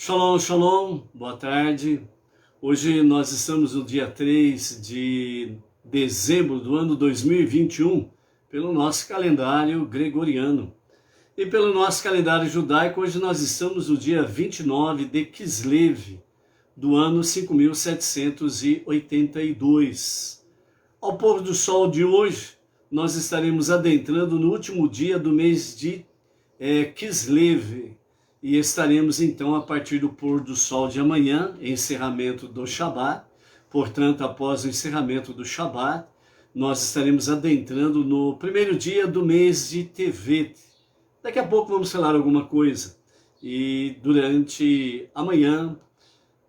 Shalom, shalom, boa tarde. Hoje nós estamos no dia 3 de dezembro do ano 2021, pelo nosso calendário gregoriano. E pelo nosso calendário judaico, hoje nós estamos no dia 29 de Kislev, do ano 5782. Ao pôr do sol de hoje, nós estaremos adentrando no último dia do mês de Kislev, e estaremos então a partir do pôr do sol de amanhã, encerramento do Shabat. Portanto, após o encerramento do Shabat, nós estaremos adentrando no primeiro dia do mês de Tevet. Daqui a pouco vamos falar alguma coisa, e durante amanhã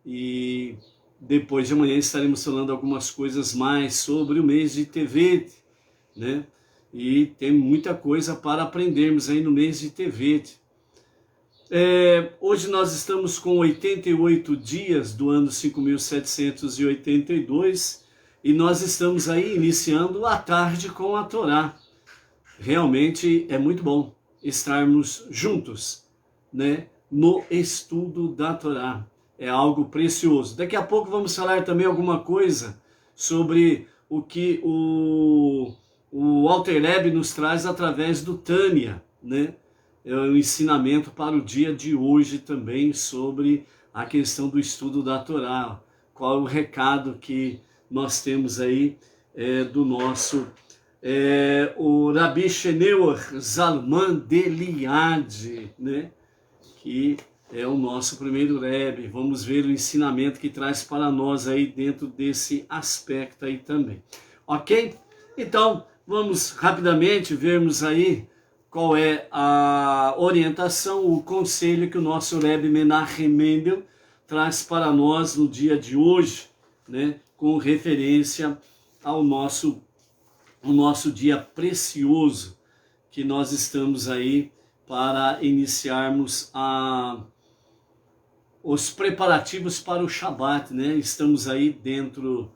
e depois de amanhã estaremos falando algumas coisas mais sobre o mês de Tevet, né? E tem muita coisa para aprendermos aí no mês de Tevet. Hoje nós estamos com 88 dias do ano 5782 e nós estamos aí iniciando a tarde com a Torá. Realmente é muito bom estarmos juntos, né, no estudo da Torá. É algo precioso. Daqui a pouco vamos falar também alguma coisa sobre o que o Alter Rebbe nos traz através do Tânia, né? É um ensinamento para o dia de hoje também sobre a questão do estudo da Torá. Qual é o recado que nós temos aí do nosso o Rabi Sheneur Zalman de Liad, né? Que é o nosso primeiro Rebbe. Vamos ver o ensinamento que traz para nós aí dentro desse aspecto aí também. Ok? Então, vamos rapidamente vermos aí qual é a orientação, o conselho que o nosso Rebbe Menachem Mendel traz para nós no dia de hoje, né, com referência ao nosso dia precioso, que nós estamos aí para iniciarmos os preparativos para o Shabat, né? Estamos aí dentro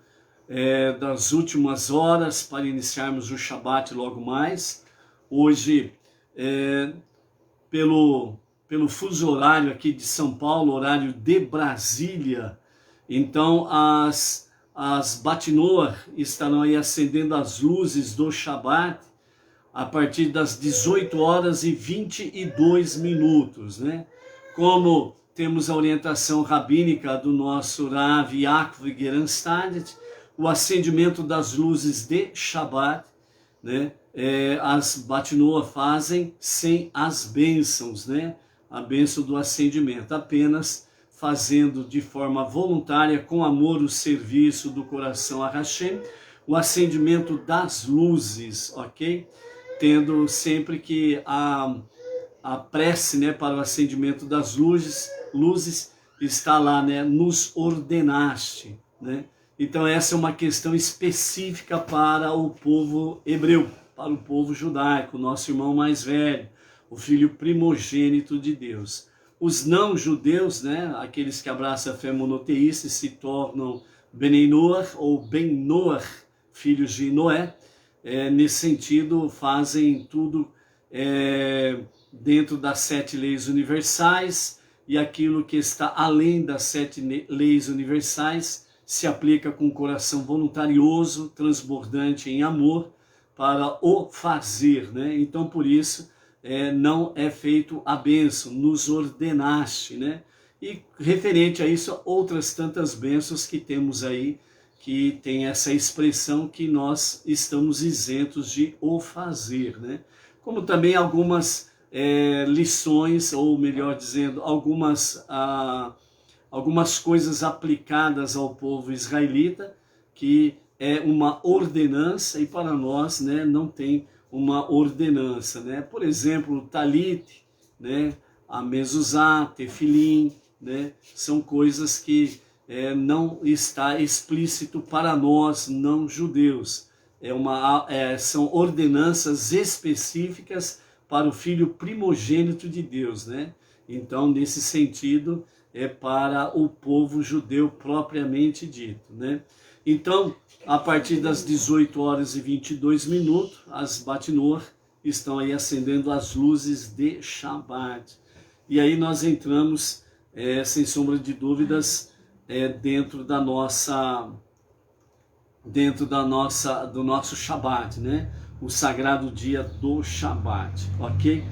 das últimas horas para iniciarmos o Shabat logo mais. Hoje, pelo fuso horário aqui de São Paulo, horário de Brasília, então as Batinoar estarão aí acendendo as luzes do Shabat a partir das 18 horas e 22 minutos, né? Como temos a orientação rabínica do nosso Rav Yaakov Geranstad, o acendimento das luzes de Shabat, né? As Batinoa fazem sem as bênçãos, né? A bênção do acendimento, apenas fazendo de forma voluntária, com amor, o serviço do coração a Hashem, o acendimento das luzes, ok? Tendo sempre que a prece, né, para o acendimento das luzes está lá, né? Nos ordenaste, né? Então essa é uma questão específica para o povo hebreu, para o povo judaico, nosso irmão mais velho, o filho primogênito de Deus. Os não-judeus, né, aqueles que abraçam a fé monoteísta e se tornam Benei Noach ou Ben Noach, filhos de Noé, nesse sentido fazem tudo dentro das 7 leis universais, e aquilo que está além das 7 leis universais se aplica com um coração voluntarioso, transbordante em amor, para o fazer, né? Então, por isso, não é feito a bênção, nos ordenaste, né? E referente a isso, outras tantas bênçãos que temos aí, que tem essa expressão que nós estamos isentos de o fazer, né? Como também algumas lições, ou melhor dizendo, algumas coisas aplicadas ao povo israelita, que é uma ordenança, e para nós, né, não tem uma ordenança, né? Por exemplo, o talit, né, a mezuzá, tefilim, né, são coisas que não está explícito para nós não judeus. São ordenanças específicas para o filho primogênito de Deus, né? Então, nesse sentido, é para o povo judeu propriamente dito, né? Então, a partir das 18 horas e 22 minutos, as Batinoar estão aí acendendo as luzes de Shabat. E aí nós entramos sem sombra de dúvidas, do nosso Shabat, né? O sagrado dia do Shabat, ok?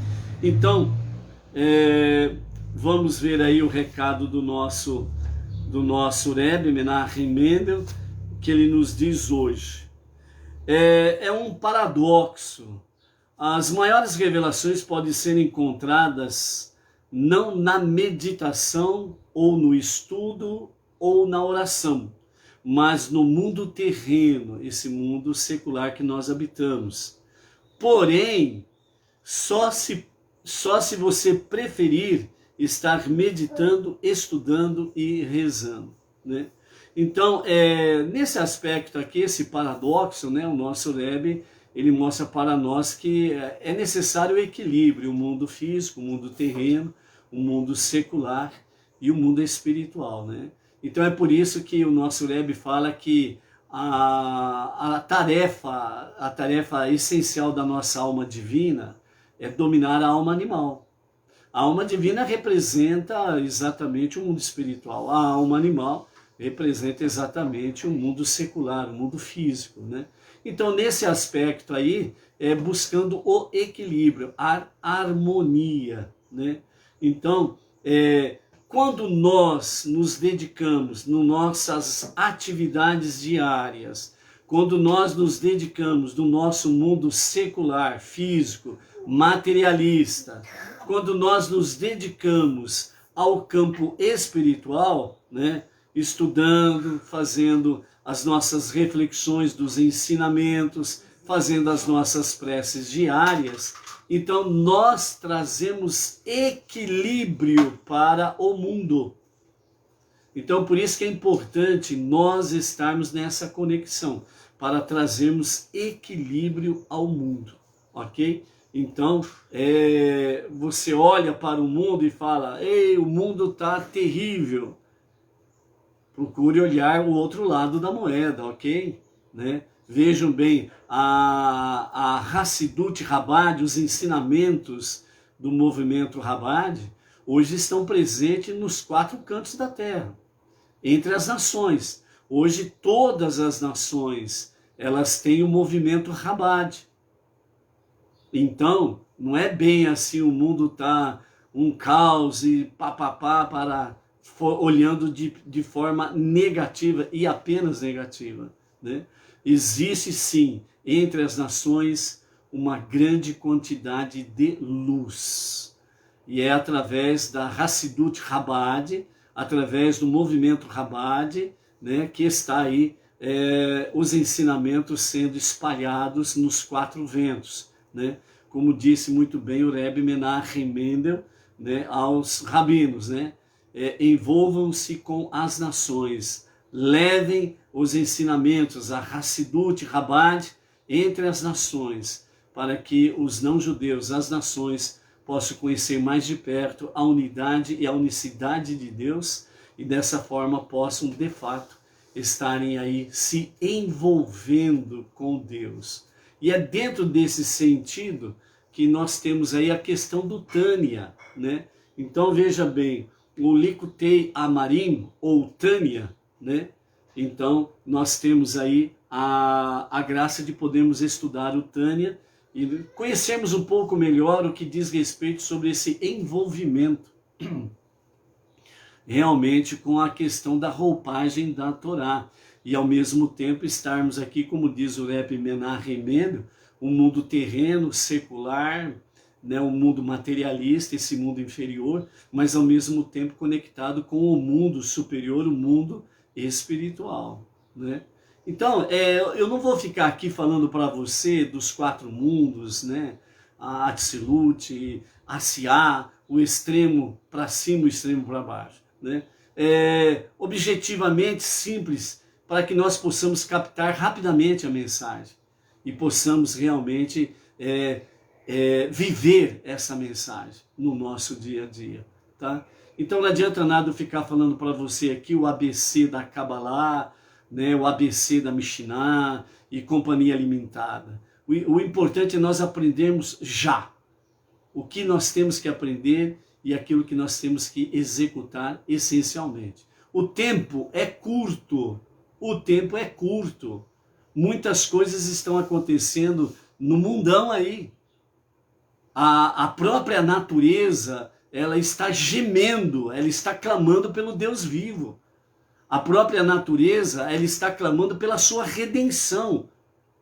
Então, vamos ver aí o recado do nosso Rebbe Menachem Mendel, que ele nos diz hoje. É um paradoxo. As maiores revelações podem ser encontradas não na meditação ou no estudo ou na oração, mas no mundo terreno, esse mundo secular que nós habitamos. Porém, só se você preferir estar meditando, estudando e rezando, né? Então, nesse aspecto aqui, esse paradoxo, né, o nosso Rebbe, ele mostra para nós que é necessário o equilíbrio, o mundo físico, o mundo terreno, o mundo secular e o mundo espiritual, né? Então é por isso que o nosso Rebbe fala que a tarefa essencial da nossa alma divina é dominar a alma animal. A alma divina representa exatamente o mundo espiritual, a alma animal representa exatamente o mundo secular, o mundo físico, né? Então, nesse aspecto aí, buscando o equilíbrio, a harmonia, né? Então, quando nós nos dedicamos nas nossas atividades diárias, quando nós nos dedicamos no nosso mundo secular, físico, materialista, quando nós nos dedicamos ao campo espiritual, né? Estudando, fazendo as nossas reflexões dos ensinamentos, fazendo as nossas preces diárias, então nós trazemos equilíbrio para o mundo. Então por isso que é importante nós estarmos nessa conexão, para trazermos equilíbrio ao mundo, ok? Então você olha para o mundo e fala, ei, o mundo está terrível. Procure olhar o outro lado da moeda, ok? Né? Vejam bem, a Hassidut Chabad, os ensinamentos do movimento Chabad, hoje estão presentes nos 4 cantos da terra, entre as nações. Hoje todas as nações, elas têm o movimento Chabad. Então, não é bem assim, o mundo está um caos e papapá olhando de forma negativa e apenas negativa, né? Existe sim, entre as nações, uma grande quantidade de luz. E é através da Hassidut Chabad, através do movimento Chabad, né, que está aí os ensinamentos sendo espalhados nos 4 ventos, né? Como disse muito bem o Rebbe Menachem Mendel, né, aos rabinos, né? Envolvam-se com as nações, levem os ensinamentos, a Hassidut Chabad entre as nações, para que os não-judeus, as nações, possam conhecer mais de perto a unidade e a unicidade de Deus e dessa forma possam, de fato, estarem aí se envolvendo com Deus. E é dentro desse sentido que nós temos aí a questão do Tânia, né? Então veja bem, o Likutei Amarim, ou Tânia, né? Então nós temos aí a graça de podermos estudar o Tânia e conhecermos um pouco melhor o que diz respeito sobre esse envolvimento realmente com a questão da roupagem da Torá. E ao mesmo tempo estarmos aqui, como diz o Rebbe Menachem Mendel, um mundo terreno, secular, né, um mundo materialista, esse mundo inferior, mas ao mesmo tempo conectado com o mundo superior, o mundo espiritual, né? Então, eu não vou ficar aqui falando para você dos 4 mundos, né? A Atzilut, a Siá, o extremo para cima, o extremo para baixo, né? Objetivamente simples, para que nós possamos captar rapidamente a mensagem e possamos realmente viver essa mensagem no nosso dia a dia, tá? Então não adianta nada eu ficar falando para você aqui o ABC da Kabbalah, né, o ABC da Mishnah e companhia limitada. O importante é nós aprendermos já o que nós temos que aprender e aquilo que nós temos que executar essencialmente. O tempo é curto, o tempo é curto. Muitas coisas estão acontecendo no mundão aí. A própria natureza, ela está gemendo, ela está clamando pelo Deus vivo. A própria natureza, ela está clamando pela sua redenção.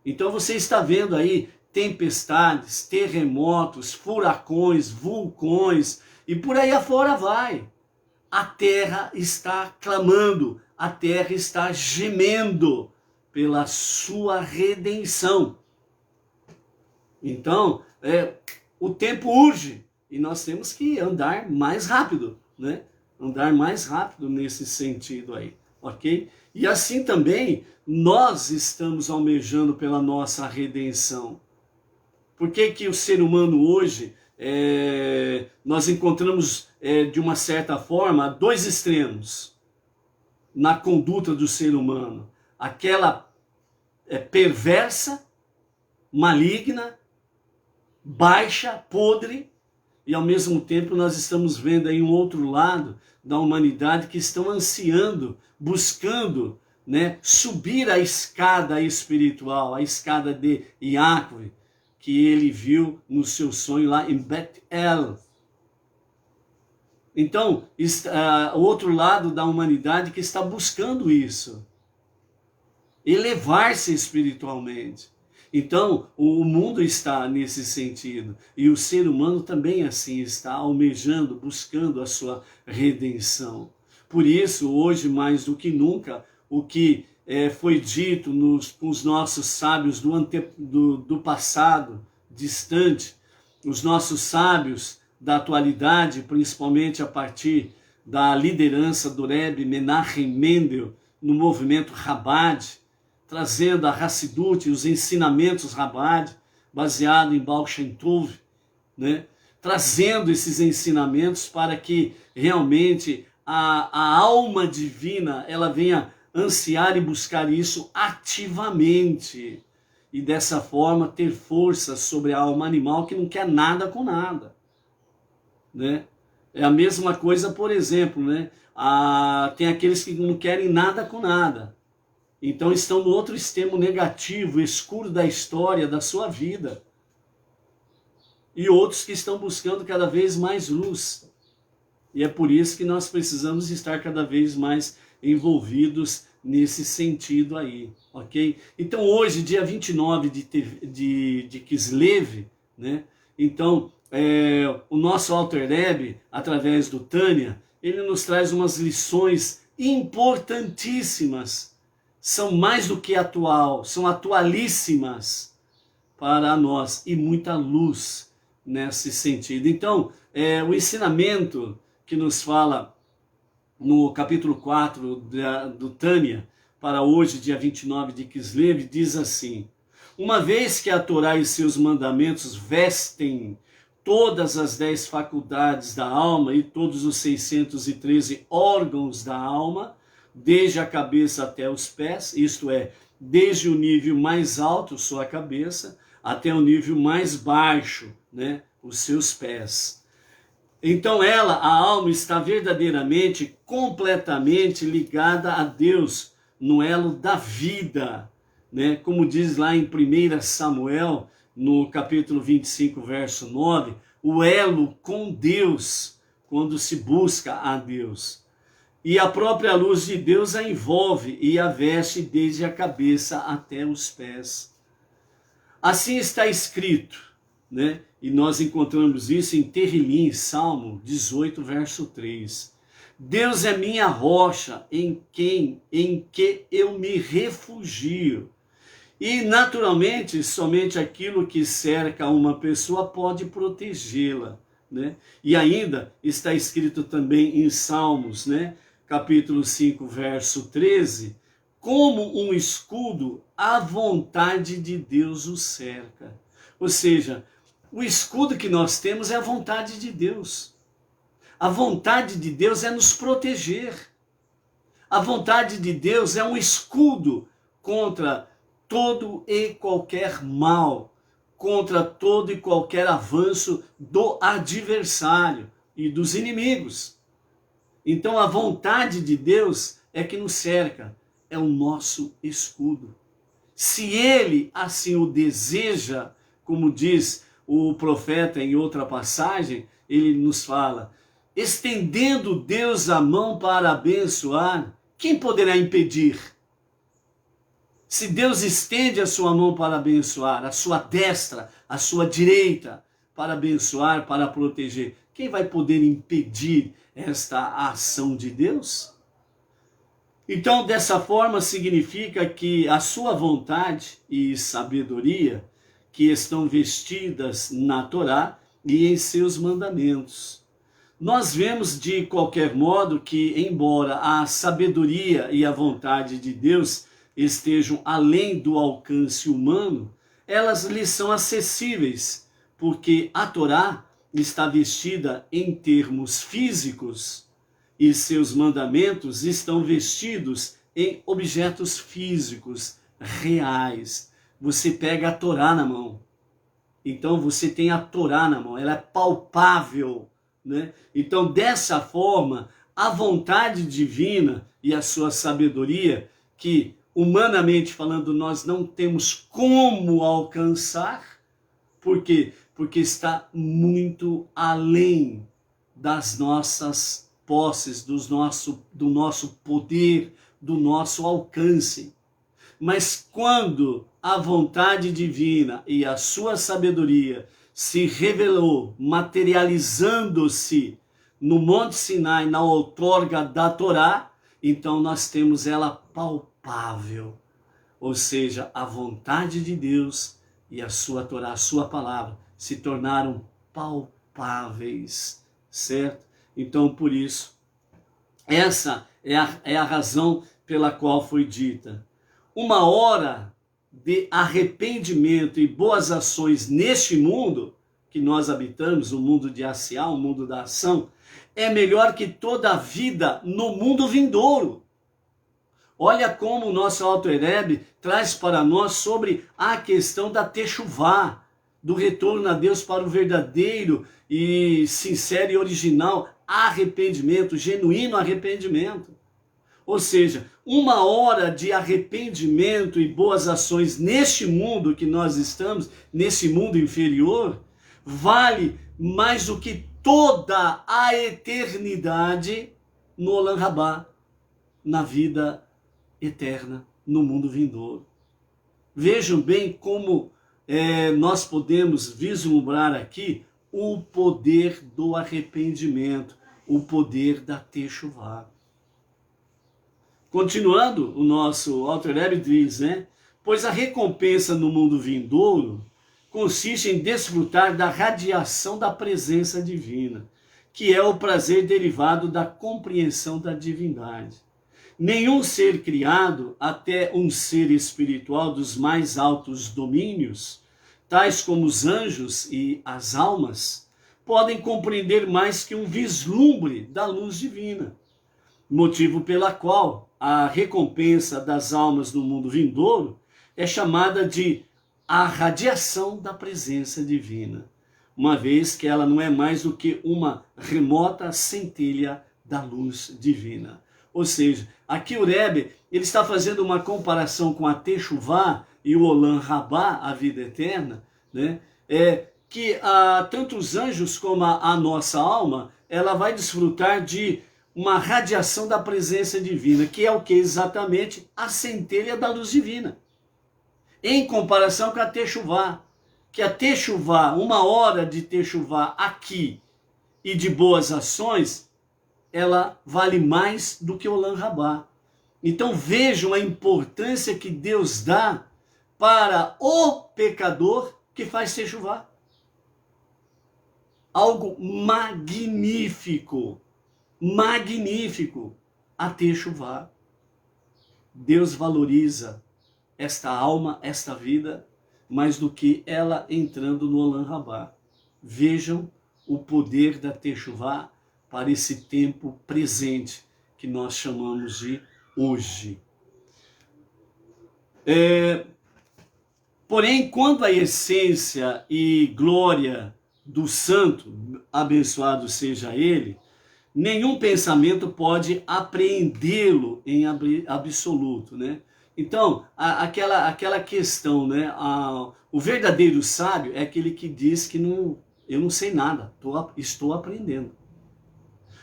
Então você está vendo aí tempestades, terremotos, furacões, vulcões e por aí afora vai. A terra está clamando, a terra está gemendo pela sua redenção. Então, o tempo urge e nós temos que andar mais rápido, né? Andar mais rápido nesse sentido aí, ok? E assim também nós estamos almejando pela nossa redenção. Por que que o ser humano hoje, nós encontramos de uma certa forma dois extremos na conduta do ser humano? Aquela perversa, maligna, baixa, podre, e ao mesmo tempo nós estamos vendo aí um outro lado da humanidade que estão ansiando, buscando, né, subir a escada espiritual, a escada de Iacove, que ele viu no seu sonho lá em Bet-El. Então, o outro lado da humanidade que está buscando isso, elevar-se espiritualmente. Então, o mundo está nesse sentido, e o ser humano também assim está almejando, buscando a sua redenção. Por isso, hoje mais do que nunca, o que foi dito com os nossos sábios do passado distante, os nossos sábios da atualidade, principalmente a partir da liderança do Rebbe Menachem Mendel no movimento Chabad, trazendo a Hassidut, os ensinamentos Chabad, baseado em Baal Shem Tov, né? Trazendo esses ensinamentos para que realmente a alma divina ela venha ansiar e buscar isso ativamente, e dessa forma ter força sobre a alma animal que não quer nada com nada, né? É a mesma coisa, por exemplo, né? Tem aqueles que não querem nada com nada, então estão no outro extremo negativo, escuro da história, da sua vida. E outros que estão buscando cada vez mais luz. E é por isso que nós precisamos estar cada vez mais envolvidos nesse sentido aí, ok? Então hoje, dia 29 de Kislev, né? Então, o nosso Alter Rebbe, através do Tânia, ele nos traz umas lições importantíssimas. São mais do que são atualíssimas para nós e muita luz nesse sentido. Então, o ensinamento que nos fala no capítulo 4 do Tânia, para hoje, dia 29 de Kislev, diz assim: uma vez que a Torá e seus mandamentos vestem todas as 10 faculdades da alma e todos os 613 órgãos da alma, desde a cabeça até os pés, isto é, desde o nível mais alto, sua cabeça, até o nível mais baixo, né, os seus pés. Então a alma está verdadeiramente, completamente ligada a Deus, no elo da vida, né? Como diz lá em 1 Samuel, no capítulo 25, verso 9, o elo com Deus, quando se busca a Deus. E a própria luz de Deus a envolve e a veste desde a cabeça até os pés. Assim está escrito, né? E nós encontramos isso em Terrilim, Salmo 18, verso 3. Deus é minha rocha, em que eu me refugio. E, naturalmente, somente aquilo que cerca uma pessoa pode protegê-la, né? E ainda está escrito também em Salmos, né? Capítulo 5, verso 13, como um escudo, a vontade de Deus o cerca. Ou seja, o escudo que nós temos é a vontade de Deus. A vontade de Deus é nos proteger. A vontade de Deus é um escudo contra todo e qualquer mal, contra todo e qualquer avanço do adversário. e dos inimigos. Então a vontade de Deus é que nos cerca, é o nosso escudo. Se Ele assim o deseja, como diz o profeta em outra passagem, ele nos fala, estendendo Deus a mão para abençoar, quem poderá impedir? Se Deus estende a sua mão para abençoar, a sua destra, a sua direita, para abençoar, para proteger, quem vai poder impedir esta ação de Deus? Então, dessa forma, significa que a sua vontade e sabedoria, que estão vestidas na Torá e em seus mandamentos. Nós vemos de qualquer modo que, embora a sabedoria e a vontade de Deus estejam além do alcance humano, elas lhe são acessíveis, porque a Torá está vestida em termos físicos e seus mandamentos estão vestidos em objetos físicos, reais. Você pega a Torá na mão. Então você tem a Torá na mão, ela é palpável, né? Então dessa forma, a vontade divina e a sua sabedoria, que humanamente falando nós não temos como alcançar, por quê? Porque está muito além das nossas posses, do nosso poder, do nosso alcance. Mas quando a vontade divina e a sua sabedoria se revelou, materializando-se no Monte Sinai, na outorga da Torá, então nós temos ela palpável. Ou seja, a vontade de Deus e a sua Torá, a sua palavra, se tornaram palpáveis, certo? Então, por isso, essa é a razão pela qual foi dita. Uma hora de arrependimento e boas ações neste mundo que nós habitamos, o mundo de Assiá, o mundo da ação, é melhor que toda a vida no mundo vindouro. Olha como o nosso Alter Rebbe traz para nós sobre a questão da Techuvá, do retorno a Deus para o verdadeiro e sincero e original arrependimento, genuíno arrependimento. Ou seja, uma hora de arrependimento e boas ações neste mundo que nós estamos, nesse mundo inferior, vale mais do que toda a eternidade no Olam Rabá, na vida eterna, no mundo vindouro. Vejam bem como nós podemos vislumbrar aqui o poder do arrependimento, o poder da Techuvá. Continuando, o nosso Alter Rebbe diz, né? Pois a recompensa no mundo vindouro consiste em desfrutar da radiação da presença divina, que é o prazer derivado da compreensão da divindade. Nenhum ser criado, até um ser espiritual dos mais altos domínios, tais como os anjos e as almas, podem compreender mais que um vislumbre da luz divina, motivo pela qual a recompensa das almas no mundo vindouro é chamada de a radiação da presença divina, uma vez que ela não é mais do que uma remota centelha da luz divina. Ou seja, aqui o Rebbe, ele está fazendo uma comparação com a Techuvá e o Olam Rabá, a vida eterna, né? Que tanto os anjos como a nossa alma, ela vai desfrutar de uma radiação da presença divina, que é o que? Exatamente a centelha da luz divina. Em comparação com a Techuvá, que a Techuvá, uma hora de Techuvá aqui e de boas ações, ela vale mais do que o Olam Rabá. Então vejam a importância que Deus dá para o pecador que faz Techuvá. Algo magnífico, magnífico, a Techuvá. Deus valoriza esta alma, esta vida, mais do que ela entrando no Olam Rabá. Vejam o poder da Techuvá para esse tempo presente que nós chamamos de hoje. Porém, quando a essência e glória do santo, abençoado seja ele, nenhum pensamento pode apreendê-lo em absoluto, né? Então, aquela questão, né? O verdadeiro sábio é aquele que diz que eu não sei nada, estou aprendendo.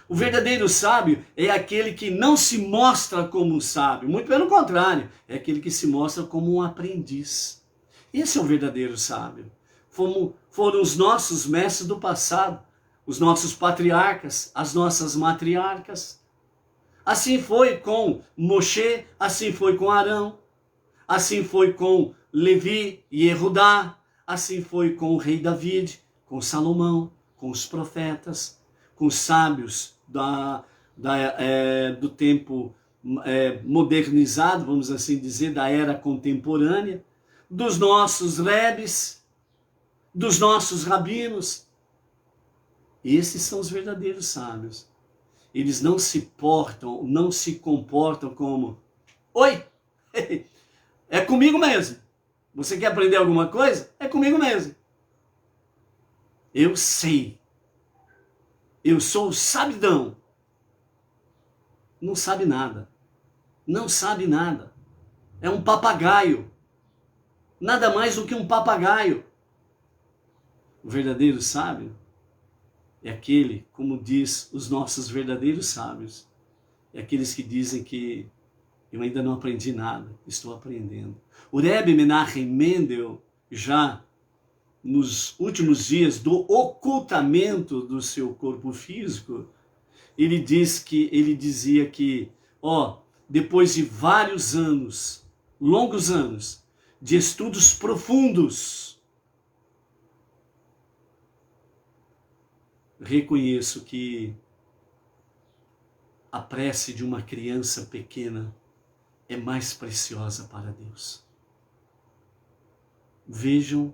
O verdadeiro sábio é aquele que não se mostra como um sábio, muito pelo contrário, é aquele que se mostra como um aprendiz. Esse é o verdadeiro sábio. Foram os nossos mestres do passado, os nossos patriarcas, as nossas matriarcas. Assim foi com Moshe, assim foi com Arão, assim foi com Levi e Erudá, assim foi com o rei David, com Salomão, com os profetas, com os sábios do tempo modernizado, vamos assim dizer, da era contemporânea, dos nossos rebes, dos nossos rabinos. Esses são os verdadeiros sábios. Eles não se comportam como: oi, é comigo mesmo. Você quer aprender alguma coisa? É comigo mesmo. Eu sei. Eu sou o sabidão. Não sabe nada. Não sabe nada. É um papagaio. Nada mais do que um papagaio. O verdadeiro sábio é aquele, como diz os nossos verdadeiros sábios, é aqueles que dizem que eu ainda não aprendi nada, estou aprendendo. O Rebbe Menachem Mendel, já nos últimos dias do ocultamento do seu corpo físico, ele dizia que, depois de vários anos, longos anos, de estudos profundos, reconheço que a prece de uma criança pequena é mais preciosa para Deus. Vejam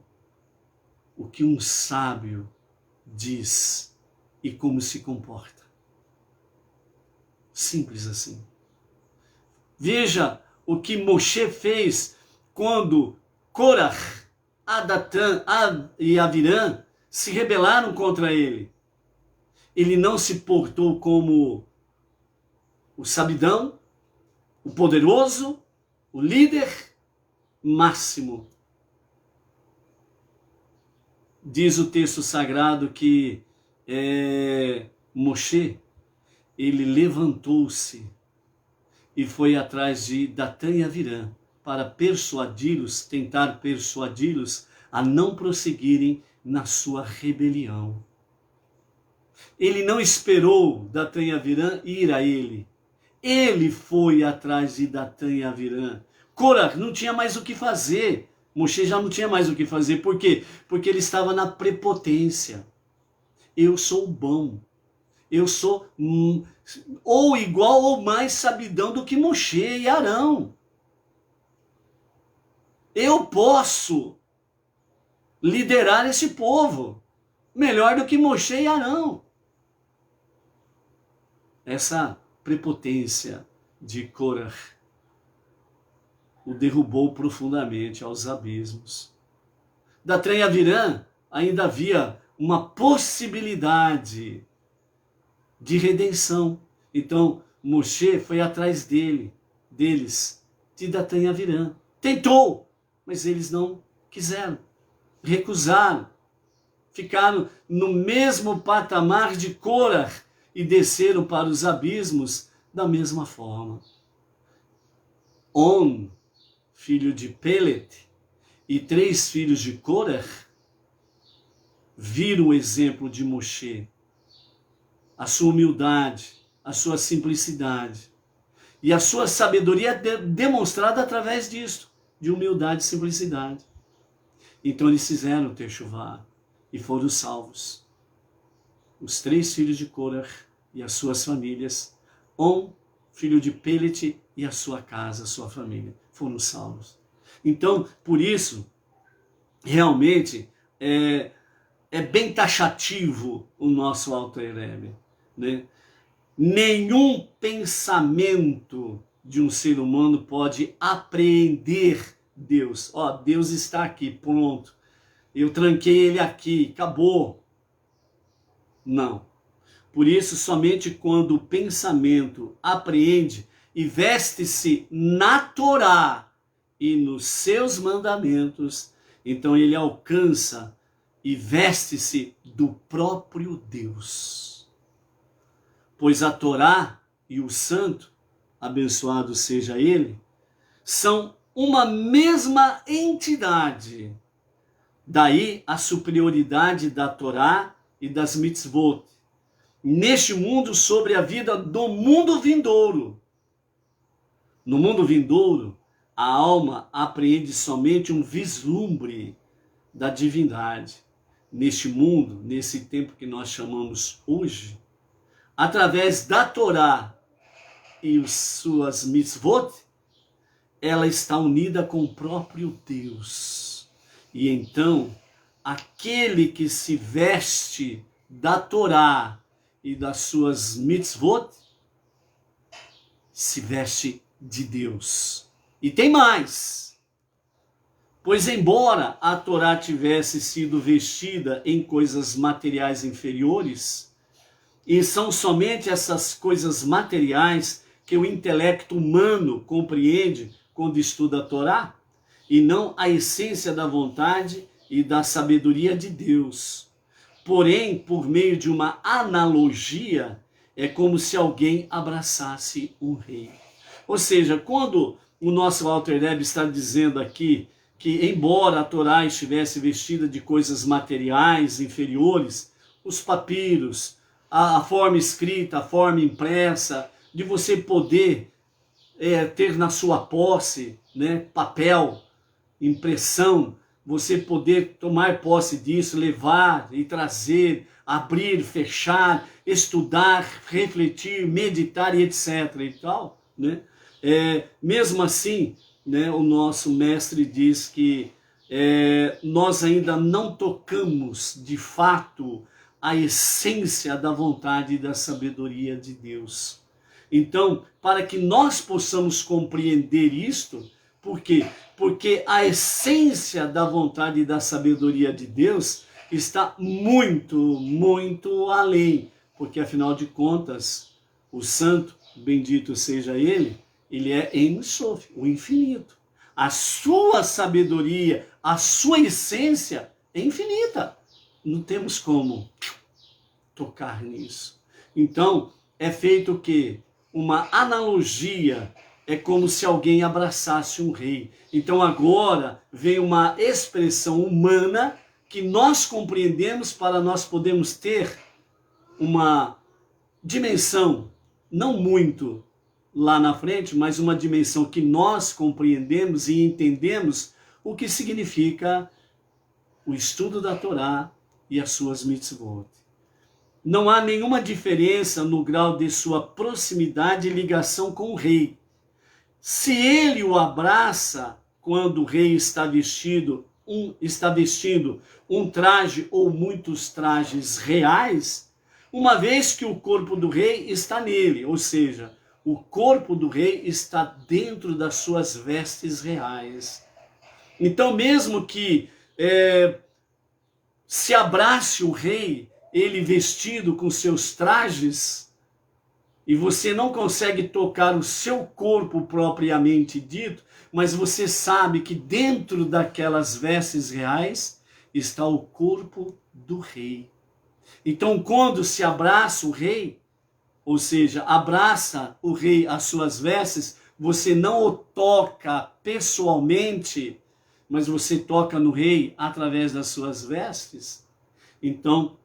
o que um sábio diz e como se comporta. Simples assim. Veja o que Moshe fez quando Korah, Adatã e Avirã se rebelaram contra ele. Ele não se portou como o sabidão, o poderoso, o líder máximo. Diz o texto sagrado que Moshe, ele levantou-se e foi atrás de Datã e Avirã para tentar persuadi-los a não prosseguirem na sua rebelião. Ele não esperou Datã e Avirã ir a ele. Ele foi atrás de Datã e Avirã. Korah não tinha mais o que fazer. Moshe já não tinha mais o que fazer. Por quê? Porque ele estava na prepotência. Eu sou bom. Eu sou ou igual ou mais sabidão do que Moshe e Arão. Eu posso liderar esse povo melhor do que Moshe e Arão. Essa prepotência de Korah o derrubou profundamente aos abismos. Datã e Avirã ainda havia uma possibilidade de redenção. Então Moshe foi atrás deles, de Datã e Avirã. Tentou, mas eles não quiseram, recusaram. Ficaram no mesmo patamar de Korah e desceram para os abismos da mesma forma. On, filho de Pelet, e 3 filhos de Korah, viram o exemplo de Moshe, a sua humildade, a sua simplicidade, e a sua sabedoria demonstrada através disso, de humildade e simplicidade. Então eles fizeram Teshuvá e foram salvos. Os 3 filhos de Korah e as suas famílias, On, filho de Pelet, e a sua casa, a sua família, foram salvos. Então, por isso, realmente, é bem taxativo o nosso Alter Rebbe, né? Nenhum pensamento de um ser humano pode apreender Deus. Deus está aqui, pronto. Eu tranquei ele aqui, acabou. Não. Por isso, somente quando o pensamento apreende e veste-se na Torá e nos seus mandamentos, então ele alcança e veste-se do próprio Deus. Pois a Torá e o Santo, abençoado seja ele, são uma mesma entidade. Daí a superioridade da Torá e das mitzvot neste mundo sobre a vida do mundo vindouro. No mundo vindouro, a alma apreende somente um vislumbre da divindade. Neste mundo, nesse tempo que nós chamamos hoje, através da Torá e suas mitzvot, ela está unida com o próprio Deus. E então, aquele que se veste da Torá e das suas mitzvot, se veste de Deus. E tem mais. Pois embora a Torá tivesse sido vestida em coisas materiais inferiores, e são somente essas coisas materiais que o intelecto humano compreende quando estuda a Torá, e não a essência da vontade e da sabedoria de Deus. Porém, por meio de uma analogia, é como se alguém abraçasse um rei. Ou seja, quando o nosso Alter Rebbe está dizendo aqui que, embora a Torá estivesse vestida de coisas materiais inferiores, os papiros, a forma escrita, a forma impressa, de você poder ter na sua posse, né, papel, impressão, você poder tomar posse disso, levar e trazer, abrir, fechar, estudar, refletir, meditar e etc. e tal, né? Mesmo assim, né, o nosso mestre diz que nós ainda não tocamos de fato a essência da vontade e da sabedoria de Deus. Então, para que nós possamos compreender isto, por quê? Porque a essência da vontade e da sabedoria de Deus está muito, muito além. Porque, afinal de contas, o santo, bendito seja ele é Ein Sof, o infinito. A sua sabedoria, a sua essência é infinita. Não temos como tocar nisso. Então, é feito o quê? Uma analogia. É como se alguém abraçasse um rei. Então agora vem uma expressão humana que nós compreendemos para nós podermos ter uma dimensão, não muito lá na frente, mas uma dimensão que nós compreendemos e entendemos o que significa o estudo da Torá e as suas mitzvot. Não há nenhuma diferença no grau de sua proximidade e ligação com o rei. Se ele o abraça quando o rei está vestindo um traje ou muitos trajes reais, uma vez que o corpo do rei está nele, ou seja, o corpo do rei está dentro das suas vestes reais. Então, mesmo que se abrace o rei, ele vestido com seus trajes, e você não consegue tocar o seu corpo propriamente dito, mas você sabe que dentro daquelas vestes reais está o corpo do rei. Então, quando se abraça o rei, ou seja, abraça o rei as suas vestes, você não o toca pessoalmente, mas você toca no rei através das suas vestes. Então,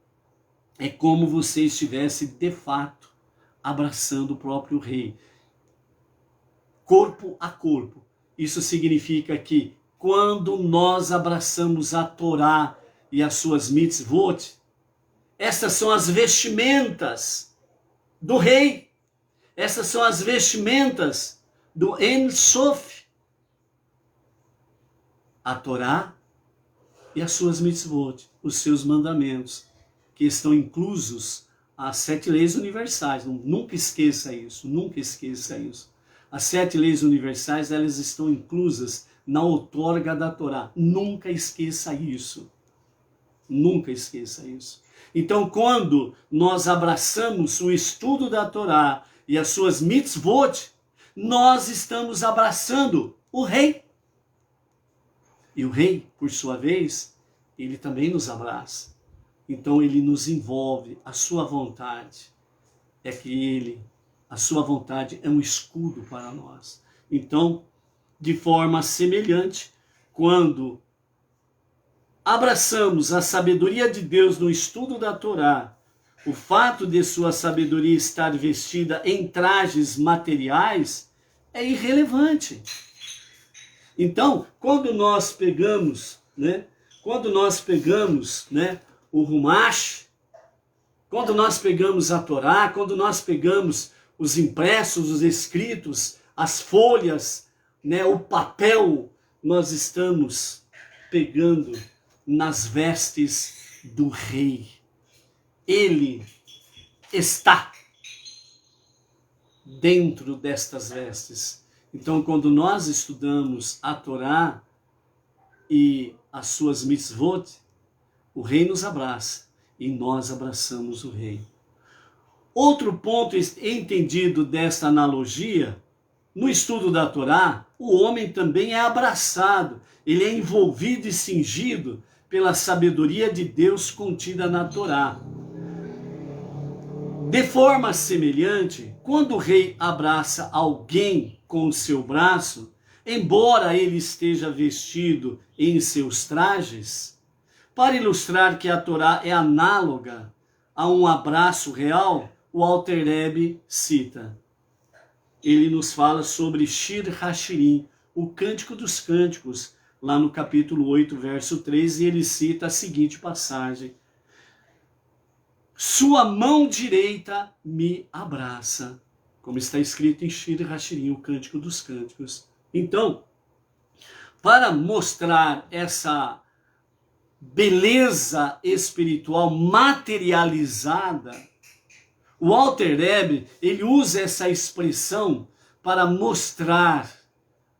é como você estivesse de fato abraçando o próprio rei, corpo a corpo. Isso significa que quando nós abraçamos a Torá e as suas mitzvot, essas são as vestimentas do rei, essas são as vestimentas do Ein Sof, a Torá e as suas mitzvot, os seus mandamentos, que estão inclusos as 7 leis universais. Nunca esqueça isso, nunca esqueça isso. As 7 leis universais, elas estão inclusas na outorga da Torá. Nunca esqueça isso. Nunca esqueça isso. Então, quando nós abraçamos o estudo da Torá e as suas mitzvot, nós estamos abraçando o rei. E o rei, por sua vez, ele também nos abraça. Então ele nos envolve, a sua vontade é que a sua vontade é um escudo para nós. Então, de forma semelhante, quando abraçamos a sabedoria de Deus no estudo da Torá, o fato de sua sabedoria estar vestida em trajes materiais é irrelevante. Então, quando nós pegamos, o Rumash, quando nós pegamos a Torá, quando nós pegamos os impressos, os escritos, as folhas, o papel, nós estamos pegando nas vestes do rei. Ele está dentro destas vestes. Então, quando nós estudamos a Torá e as suas mitzvot, o rei nos abraça e nós abraçamos o rei. Outro ponto entendido desta analogia, no estudo da Torá, o homem também é abraçado, ele é envolvido e cingido pela sabedoria de Deus contida na Torá. De forma semelhante, quando o rei abraça alguém com o seu braço, embora ele esteja vestido em seus trajes, para ilustrar que a Torá é análoga a um abraço real, o Alter Rebbe cita. Ele nos fala sobre Shir Hashirim, o Cântico dos Cânticos, lá no capítulo 8, verso 3, e ele cita a seguinte passagem: sua mão direita me abraça, como está escrito em Shir Hashirim, o Cântico dos Cânticos. Então, para mostrar essa beleza espiritual materializada, o Alter Rebbe, ele usa essa expressão para mostrar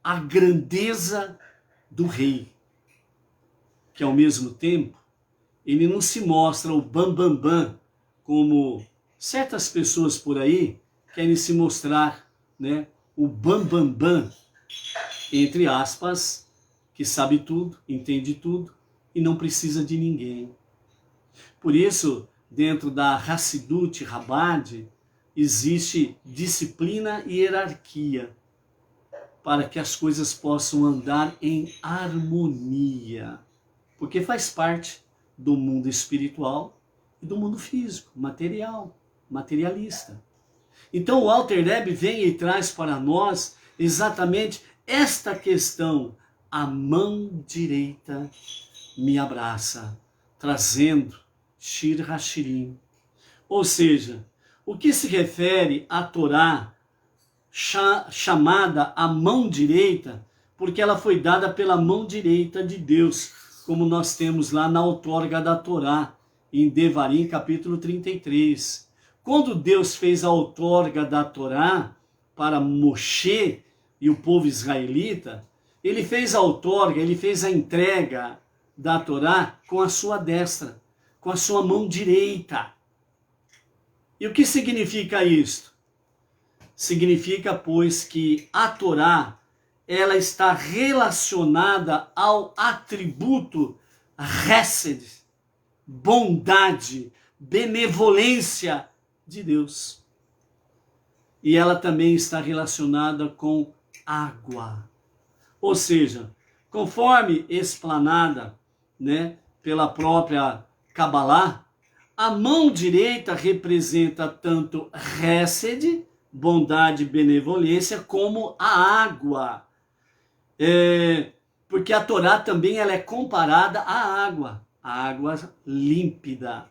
a grandeza do rei, que ao mesmo tempo, ele não se mostra o bambambam, como certas pessoas por aí querem se mostrar, o bambambam, entre aspas, que sabe tudo, entende tudo e não precisa de ninguém. Por isso, dentro da Hassidut Chabad, existe disciplina e hierarquia, para que as coisas possam andar em harmonia, porque faz parte do mundo espiritual e do mundo físico, materialista. Então o Alter Rebbe vem e traz para nós exatamente esta questão: a mão direita me abraça, trazendo Shir Hashirim. Ou seja, o que se refere à Torá, chamada a mão direita, porque ela foi dada pela mão direita de Deus, como nós temos lá na outorga da Torá, em Devarim, capítulo 33. Quando Deus fez a outorga da Torá para Moshe e o povo israelita, ele fez a outorga, ele fez a entrega da Torá com a sua destra, com a sua mão direita. E o que significa isto? Significa, pois, que a Torá, ela está relacionada ao atributo Hesed, bondade, benevolência de Deus. E ela também está relacionada com água. Ou seja, conforme explanada, pela própria Kabbalah, a mão direita representa tanto Hesed, bondade e benevolência, como a água. Porque a Torá também ela é comparada à água límpida.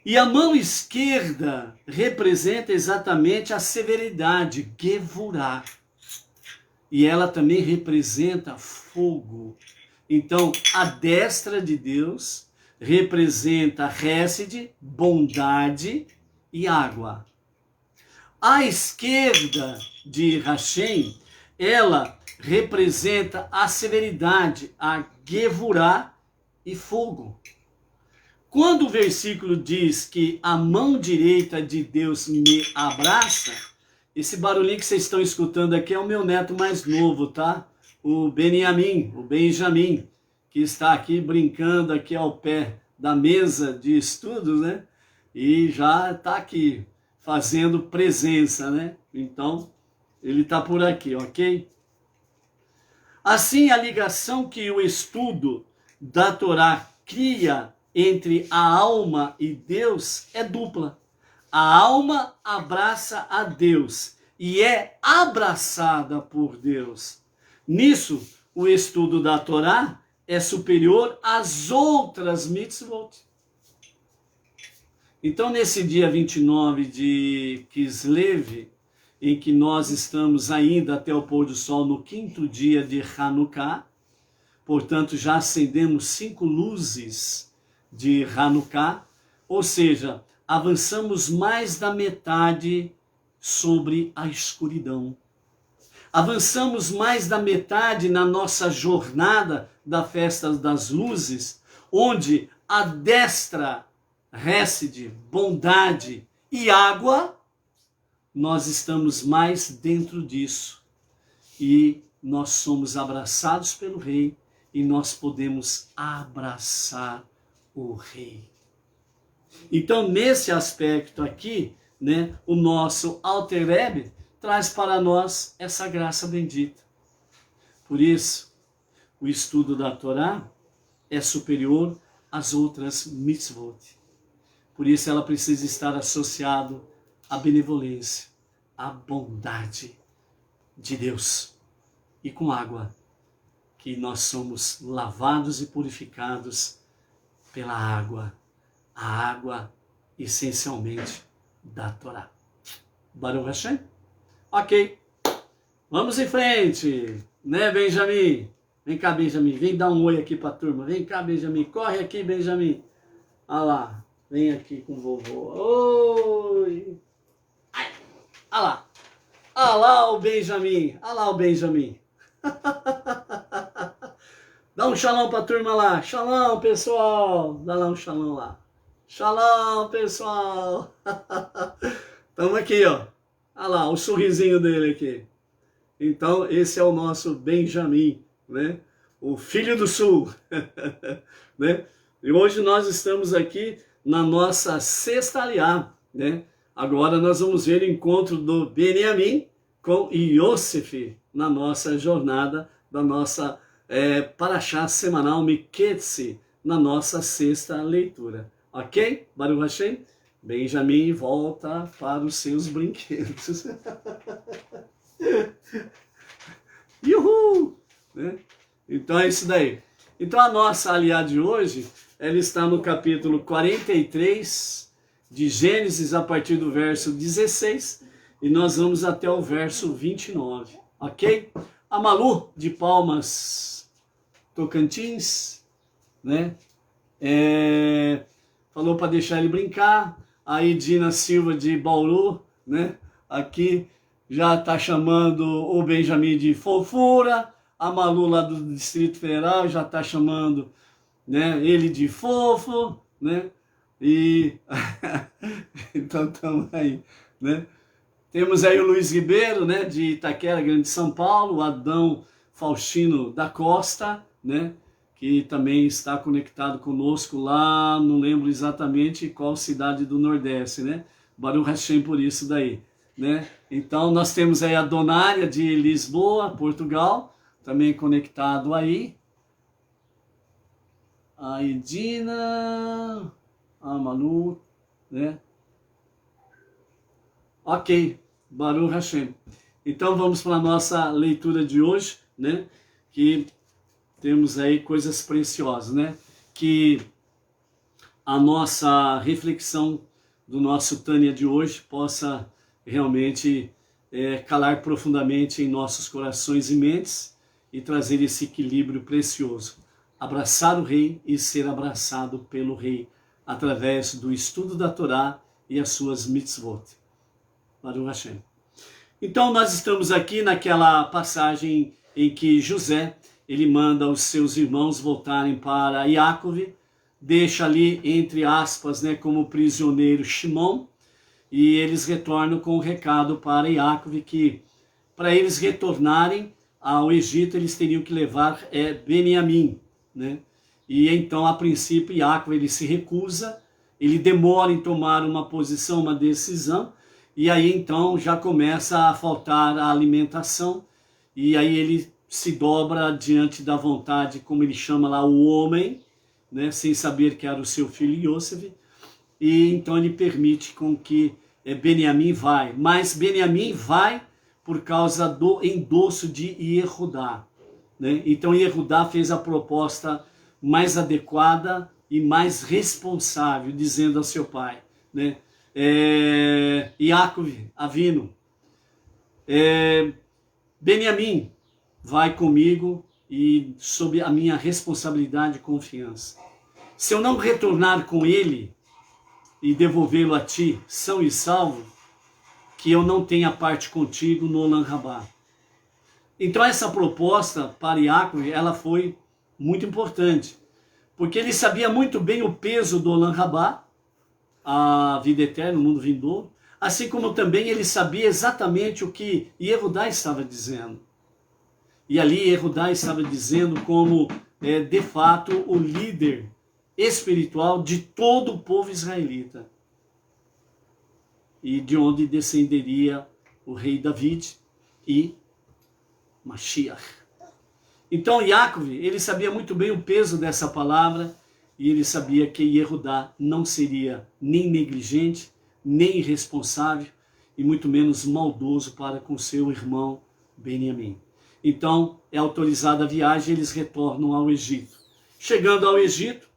E a mão esquerda representa exatamente a severidade, Gevurah. E ela também representa fogo. Então, a destra de Deus representa Hesed, bondade e água. A esquerda de Hashem, ela representa a severidade, a Gevurah e fogo. Quando o versículo diz que a mão direita de Deus me abraça, esse barulhinho que vocês estão escutando aqui é o meu neto mais novo, tá? O Benjamin, que está aqui brincando aqui ao pé da mesa de estudos, né? E já está aqui fazendo presença, né? Então, ele está por aqui, ok? Assim, a ligação que o estudo da Torá cria entre a alma e Deus é dupla. A alma abraça a Deus e é abraçada por Deus. Nisso, o estudo da Torá é superior às outras mitzvot. Então, nesse dia 29 de Kislev, em que nós estamos ainda até o pôr do sol no 5º dia de Hanukkah, portanto, já acendemos 5 luzes de Hanukkah, ou seja, avançamos mais da metade sobre a escuridão. Avançamos mais da metade na nossa jornada da festa das luzes, onde a destra Hesed, bondade e água, nós estamos mais dentro disso. E nós somos abraçados pelo Rei e nós podemos abraçar o Rei. Então, nesse aspecto aqui, né, o nosso Alter Rebbe traz para nós essa graça bendita. Por isso, o estudo da Torá é superior às outras mitzvot. Por isso, ela precisa estar associado à benevolência, à bondade de Deus. E com água, que nós somos lavados e purificados pela água. A água, essencialmente, da Torá. Baruch Hashem? Ok. Vamos em frente. Né, Benjamin? Vem cá, Benjamin. Vem dar um oi aqui para a turma. Vem cá, Benjamin. Corre aqui, Benjamin. Olha lá. Vem aqui com o vovô. Oi. Ai. Olha lá. Olha lá o Benjamin. Olha lá o Benjamin. Dá um shalom para a turma lá. Shalom, pessoal. Dá lá um shalom lá. Shalom, pessoal. Estamos aqui, ó. Olha lá, o sorrisinho dele aqui. Então, esse é o nosso Benjamin, né? O filho do sul. Né? E hoje nós estamos aqui na nossa sexta aliá, né? Agora nós vamos ver o encontro do Benjamin com Yosef na nossa jornada da nossa Parashá semanal Miketze, na nossa sexta leitura. Ok? Baruch Hashem? Benjamin volta para os seus brinquedos. Uhul! Né? Então é isso daí. Então a nossa aliá de hoje, ela está no capítulo 43 de Gênesis, a partir do verso 16, e nós vamos até o verso 29. Ok? A Malu de Palmas, Tocantins, né? Falou para deixar ele brincar. A Edina Silva de Bauru, né? Aqui já está chamando o Benjamin de fofura. A Malu lá do Distrito Federal já está chamando, né, ele de fofo, né? E então estamos aí, né? Temos aí o Luiz Ribeiro, né, de Itaquera, Grande São Paulo, o Adão Faustino da Costa, né, que também está conectado conosco lá, não lembro exatamente qual cidade do Nordeste, né? Baruch Hashem por isso daí, né? Então nós temos aí a Donária de Lisboa, Portugal, também conectado aí. A Edina, a Manu, né? Ok, Baruch Hashem. Então vamos para a nossa leitura de hoje, né? Que temos aí coisas preciosas, né? Que a nossa reflexão do nosso Tânia de hoje possa realmente calar profundamente em nossos corações e mentes e trazer esse equilíbrio precioso. Abraçar o Rei e ser abraçado pelo Rei através do estudo da Torá e as suas mitzvot. Baruch Hashem. Então nós estamos aqui naquela passagem em que José, ele manda os seus irmãos voltarem para Yaakov, deixa ali, entre aspas, né, como prisioneiro Shimon, e eles retornam com o recado para Yaakov que, para eles retornarem ao Egito, eles teriam que levar Beniamim, né? E então, a princípio, Yaakov ele se recusa, ele demora em tomar uma posição, uma decisão, e aí então já começa a faltar a alimentação, e aí ele se dobra diante da vontade, como ele chama lá, o homem, né, sem saber que era o seu filho Yosef, e então ele permite com que Beniamim vai, mas Beniamim vai por causa do endosso de Yehudá, né? Então Yehudá fez a proposta mais adequada e mais responsável, dizendo ao seu pai, né? Yaakov Avino, Beniamim, vai comigo e sob a minha responsabilidade e confiança. Se eu não retornar com ele e devolvê-lo a ti, são e salvo, que eu não tenha parte contigo no Olam Rabá. Então essa proposta para Yaakov, ela foi muito importante, porque ele sabia muito bem o peso do Olam Rabá, a vida eterna, o mundo vindouro, assim como também ele sabia exatamente o que Yehudá estava dizendo. E ali Yehudá estava dizendo como, de fato, o líder espiritual de todo o povo israelita. E de onde descenderia o rei David e Mashiach. Então Yaakov, ele sabia muito bem o peso dessa palavra, e ele sabia que Yehudá não seria nem negligente, nem irresponsável, e muito menos maldoso para com seu irmão Beniamim. Então é autorizada a viagem, eles retornam ao Egito. Chegando ao Egito,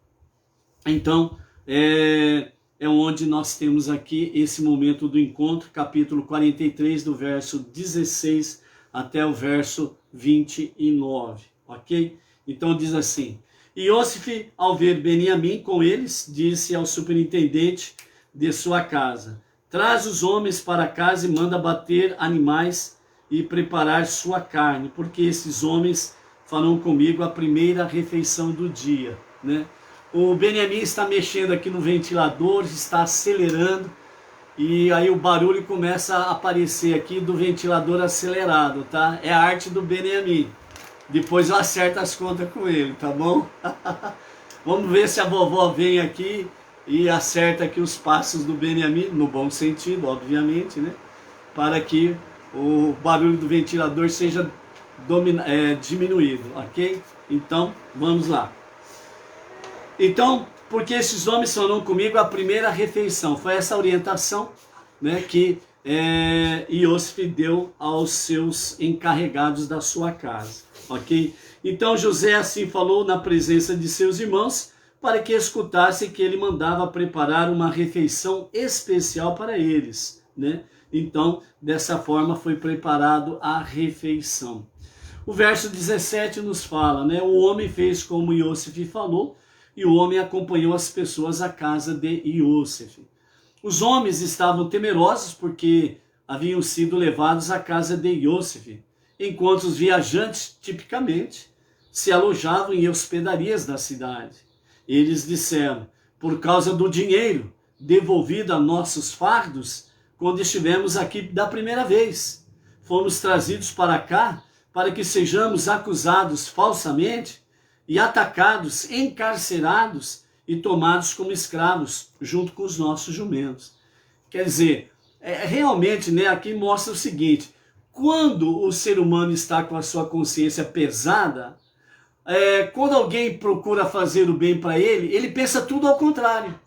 então é onde nós temos aqui esse momento do encontro, capítulo 43, do verso 16 até o verso 29, ok? Então diz assim: Iosif, ao ver Beniamim com eles, disse ao superintendente de sua casa: traz os homens para casa e manda bater animais e preparar sua carne, porque esses homens farão comigo a primeira refeição do dia, né? O Beniamim está mexendo aqui no ventilador, está acelerando, e aí o barulho começa a aparecer aqui do ventilador acelerado, tá? É a arte do Beniamim. Depois eu acerto as contas com ele, tá bom? Vamos ver se a vovó vem aqui e acerta aqui os passos do Beniamim, no bom sentido, obviamente, né? Para que o barulho do ventilador seja diminuído, ok? Então, vamos lá. Então, porque esses homens farão comigo a primeira refeição. Foi essa orientação, né, que Iosif deu aos seus encarregados da sua casa, ok? Então José assim falou na presença de seus irmãos, para que escutassem que ele mandava preparar uma refeição especial para eles, né? Então, dessa forma foi preparado a refeição. O verso 17 nos fala, né? O homem fez como Iosif falou, e o homem acompanhou as pessoas à casa de Iosif. Os homens estavam temerosos porque haviam sido levados à casa de Iosif, enquanto os viajantes, tipicamente, se alojavam em hospedarias da cidade. Eles disseram: por causa do dinheiro devolvido a nossos fardos, quando estivemos aqui da primeira vez, fomos trazidos para cá para que sejamos acusados falsamente e atacados, encarcerados e tomados como escravos, junto com os nossos jumentos. Quer dizer, realmente, né, aqui mostra o seguinte: quando o ser humano está com a sua consciência pesada, quando alguém procura fazer o bem para ele, ele pensa tudo ao contrário.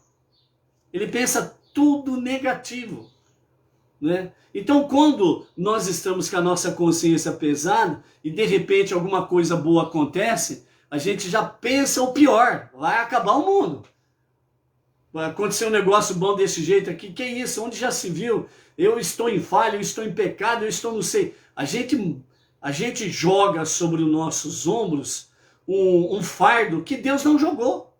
Ele pensa tudo negativo, né? Então, quando nós estamos com a nossa consciência pesada e de repente alguma coisa boa acontece, a gente já pensa o pior: vai acabar o mundo. Vai acontecer um negócio bom desse jeito aqui, que isso? Onde já se viu? Eu estou em falha, eu estou em pecado, eu estou não sei. A gente joga sobre os nossos ombros um fardo que Deus não jogou.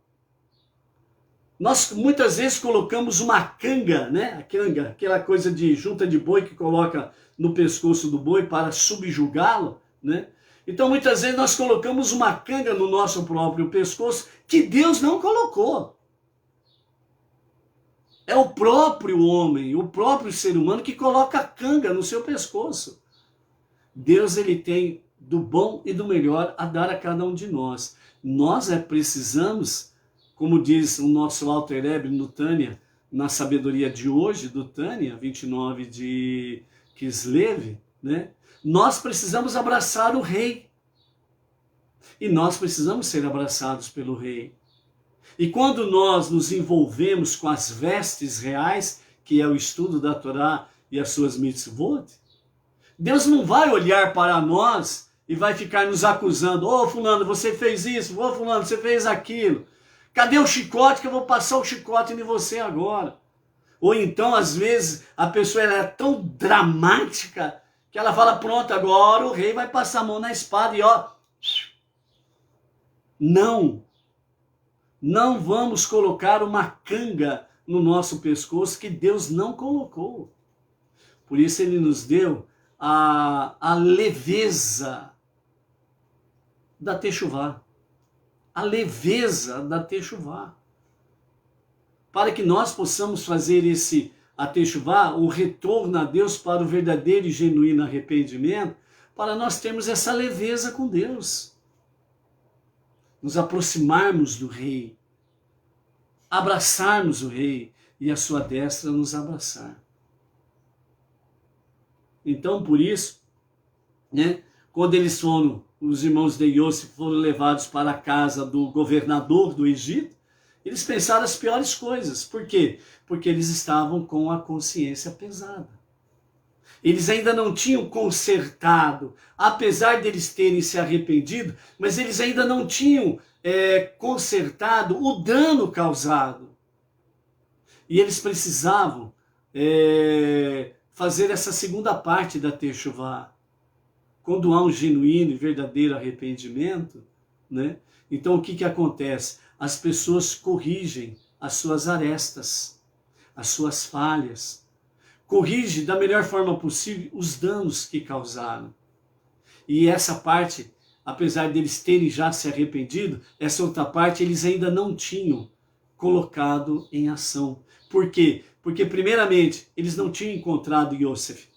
Nós muitas vezes colocamos uma canga, né? A canga, aquela coisa de junta de boi que coloca no pescoço do boi para subjugá-lo, né? Então muitas vezes nós colocamos uma canga no nosso próprio pescoço que Deus não colocou. É o próprio homem, o próprio ser humano que coloca a canga no seu pescoço. Deus, ele tem do bom e do melhor a dar a cada um de nós. Nós precisamos, como diz o nosso Alter Rebbe no Tânia, na sabedoria de hoje, do Tânia, 29 de Kislev, né? Nós precisamos abraçar o rei. E nós precisamos ser abraçados pelo rei. E quando nós nos envolvemos com as vestes reais, que é o estudo da Torá e as suas mitzvot, Deus não vai olhar para nós e vai ficar nos acusando. Ô fulano, você fez isso. Ô fulano, você fez aquilo. Cadê o chicote que eu vou passar o chicote em você agora? Ou então, às vezes, a pessoa é tão dramática que ela fala, pronto, agora o rei vai passar a mão na espada e ó... Não. Não vamos colocar uma canga no nosso pescoço que Deus não colocou. Por isso ele nos deu a leveza da Techuvá. A leveza da Techuvá. Para que nós possamos fazer a Techuvá, o retorno a Deus para o verdadeiro e genuíno arrependimento, para nós termos essa leveza com Deus. Nos aproximarmos do rei, abraçarmos o rei e a sua destra nos abraçar. Então, por isso, né, quando eles foram, os irmãos de Yosef foram levados para a casa do governador do Egito, eles pensaram as piores coisas. Por quê? Porque eles estavam com a consciência pesada. Eles ainda não tinham consertado, apesar deles terem se arrependido, mas eles ainda não tinham consertado o dano causado. E eles precisavam fazer essa segunda parte da Techuvá. Quando há um genuíno e verdadeiro arrependimento, né? Então o que acontece? As pessoas corrigem as suas arestas, as suas falhas, corrige da melhor forma possível os danos que causaram. E essa parte, apesar deles terem já se arrependido, essa outra parte eles ainda não tinham colocado em ação. Por quê? Porque primeiramente eles não tinham encontrado Yosef.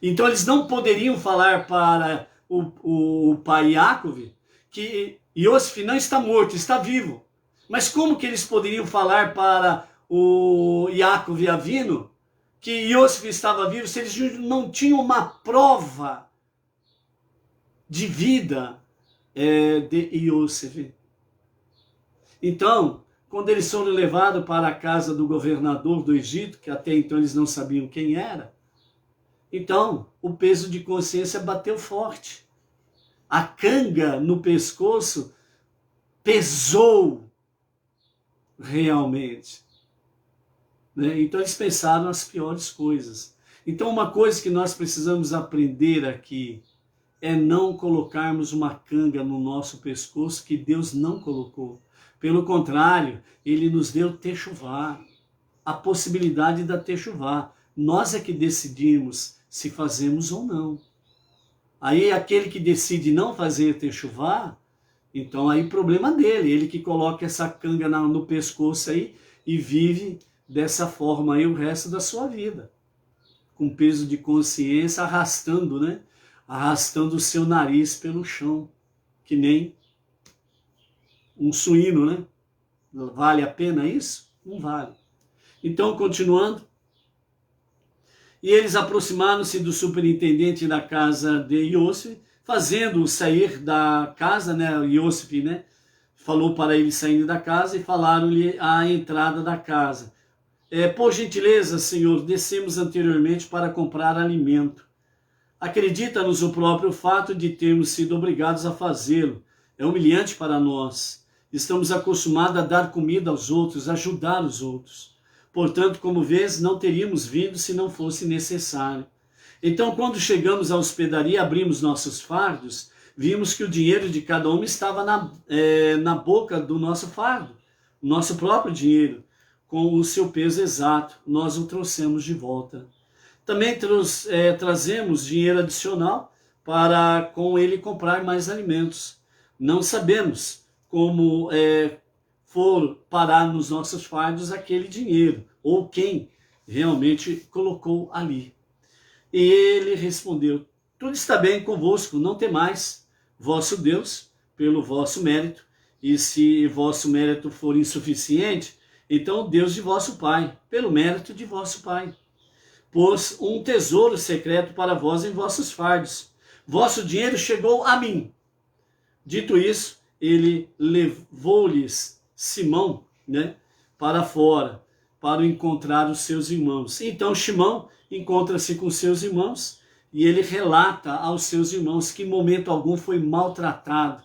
Então eles não poderiam falar para o pai Yaakov que Yosef não está morto, está vivo. Mas como que eles poderiam falar para o Yaakov Avino que Yosef estava vivo se eles não tinham uma prova de vida de Yosef? Então, quando eles foram levados para a casa do governador do Egito, que até então eles não sabiam quem era, então o peso de consciência bateu forte. A canga no pescoço pesou realmente. Né? Então eles pensaram as piores coisas. Então uma coisa que nós precisamos aprender aqui é não colocarmos uma canga no nosso pescoço que Deus não colocou. Pelo contrário, ele nos deu Techuvá, a possibilidade da Techuvá. Nós é que decidimos se fazemos ou não. Aí aquele que decide não fazer Techuvá, então aí problema dele, ele que coloca essa canga no pescoço aí e vive dessa forma aí o resto da sua vida. Com peso de consciência arrastando, né? Arrastando o seu nariz pelo chão, que nem um suíno, né? Vale a pena isso? Não vale. Então, continuando. E eles aproximaram-se do superintendente da casa de Yosef, fazendo-o sair da casa, né? Yosef, né? Falou para ele saindo da casa e falaram-lhe a entrada da casa. Por gentileza, senhor, descemos anteriormente para comprar alimento. Acredita-nos o próprio fato de termos sido obrigados a fazê-lo. É humilhante para nós. Estamos acostumados a dar comida aos outros, ajudar os outros. Portanto, como vês, não teríamos vindo se não fosse necessário. Então, quando chegamos à hospedaria, abrimos nossos fardos, vimos que o dinheiro de cada um estava na boca do nosso fardo, o nosso próprio dinheiro, com o seu peso exato. Nós o trouxemos de volta. Também trazemos dinheiro adicional para com ele comprar mais alimentos. Não sabemos como for parar nos nossos fardos aquele dinheiro, ou quem realmente colocou ali. E ele respondeu: tudo está bem convosco, não temais, vosso Deus, pelo vosso mérito, e se vosso mérito for insuficiente, então o Deus de vosso Pai, pelo mérito de vosso Pai, pôs um tesouro secreto para vós em vossos fardos. Vosso dinheiro chegou a mim. Dito isso, ele levou-lhes Simão, para fora, para encontrar os seus irmãos. Então Simão encontra-se com seus irmãos e ele relata aos seus irmãos que em momento algum foi maltratado,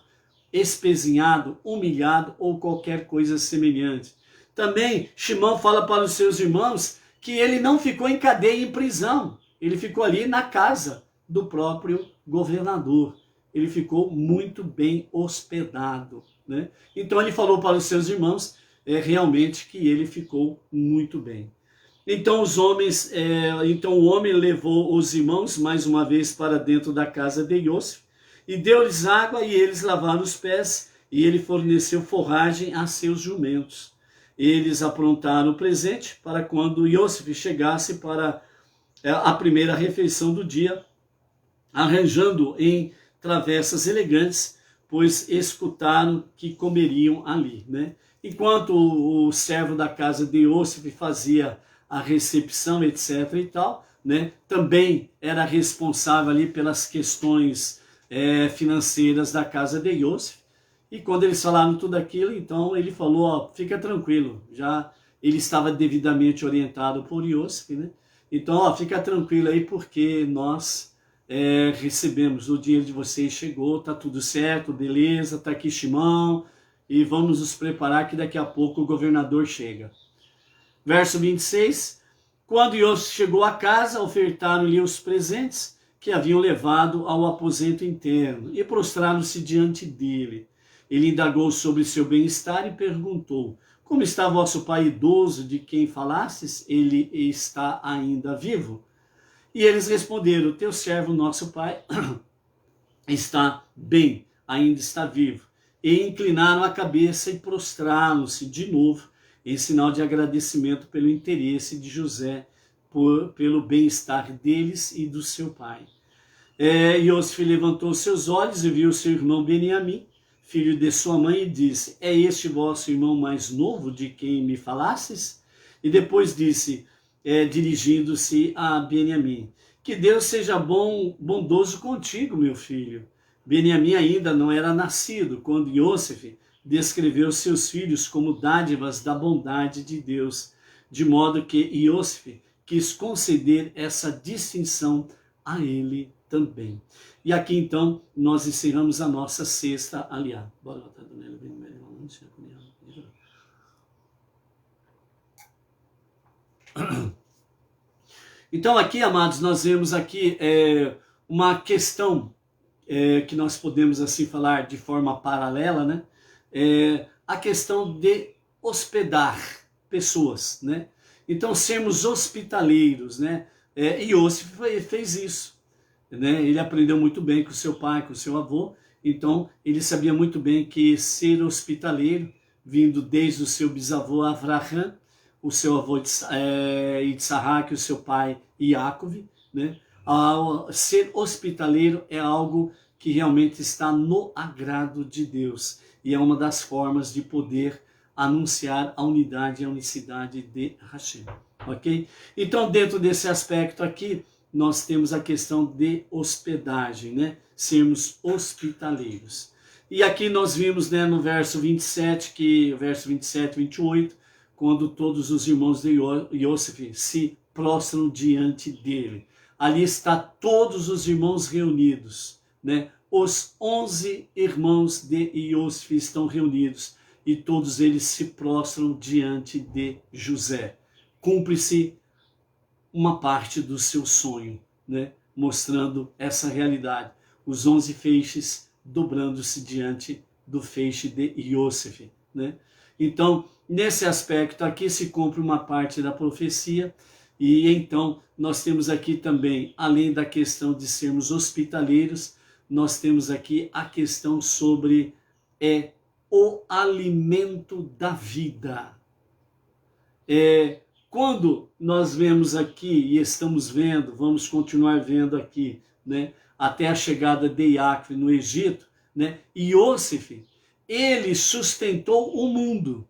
espezinhado, humilhado ou qualquer coisa semelhante. Também Simão fala para os seus irmãos que ele não ficou em cadeia, em prisão. Ele ficou ali na casa do próprio governador. Ele ficou muito bem hospedado, Então ele falou para os seus irmãos realmente que ele ficou muito bem. Então o homem levou os irmãos mais uma vez para dentro da casa de Iosif e deu-lhes água e eles lavaram os pés e ele forneceu forragem a seus jumentos. Eles aprontaram o presente para quando Iosif chegasse para a primeira refeição do dia, arranjando em travessas elegantes, pois escutaram que comeriam ali, Enquanto o servo da casa de Iosif fazia a recepção, etc. e tal, também era responsável ali pelas questões financeiras da casa de Iosif. E quando eles falaram tudo aquilo, então ele falou, fica tranquilo, já ele estava devidamente orientado por Iosif, Então, fica tranquilo aí, porque nós recebemos, o dinheiro de vocês chegou, tá tudo certo, beleza, tá aqui Simão, e vamos nos preparar que daqui a pouco o governador chega. Verso 26, quando Iosif chegou à casa, ofertaram-lhe os presentes que haviam levado ao aposento interno e prostraram-se diante dele. Ele indagou sobre seu bem-estar e perguntou: como está vosso pai idoso de quem falastes? Ele está ainda vivo? E eles responderam: teu servo, nosso pai, está bem, ainda está vivo. E inclinaram a cabeça e prostraram-se de novo, em sinal de agradecimento pelo interesse de José, pelo bem-estar deles e do seu pai. Iosif levantou seus olhos e viu seu irmão Beniamim, filho de sua mãe, e disse: é este vosso irmão mais novo de quem me falastes? E depois disse, dirigindo-se a Beniamim: que Deus seja bondoso contigo, meu filho. Beniamim ainda não era nascido quando Iosif descreveu seus filhos como dádivas da bondade de Deus, de modo que Iosif quis conceder essa distinção a ele também. E aqui então nós encerramos a nossa sexta aliada. Então aqui, amados, nós vemos aqui uma questão que nós podemos assim falar de forma paralela, a questão de hospedar pessoas, Então sermos hospitaleiros, E Iosif fez isso, Ele aprendeu muito bem com seu pai, com seu avô, então ele sabia muito bem que ser hospitaleiro, vindo desde o seu bisavô Avraham, o seu avô Yitzhak, o seu pai Yaakov, ser hospitaleiro é algo que realmente está no agrado de Deus e é uma das formas de poder anunciar a unidade e a unicidade de Hashem, ok? Então, dentro desse aspecto aqui, nós temos a questão de hospedagem, sermos hospitaleiros. E aqui nós vimos, no verso 27, verso 27 e 28, quando todos os irmãos de Iosif se prostram diante dele. Ali está todos os irmãos reunidos, Os 11 irmãos de Iosif estão reunidos e todos eles se prostram diante de José. Cumpre-se uma parte do seu sonho, mostrando essa realidade. Os 11 feixes dobrando-se diante do feixe de Iosif, Então, nesse aspecto aqui se cumpre uma parte da profecia E então nós temos aqui também, além da questão de sermos hospitaleiros, nós temos aqui a questão sobre o alimento da vida. Quando nós vemos aqui, e estamos vendo, vamos continuar vendo aqui, né, até a chegada de Iacre no Egito, né, Iosif, ele sustentou o mundo.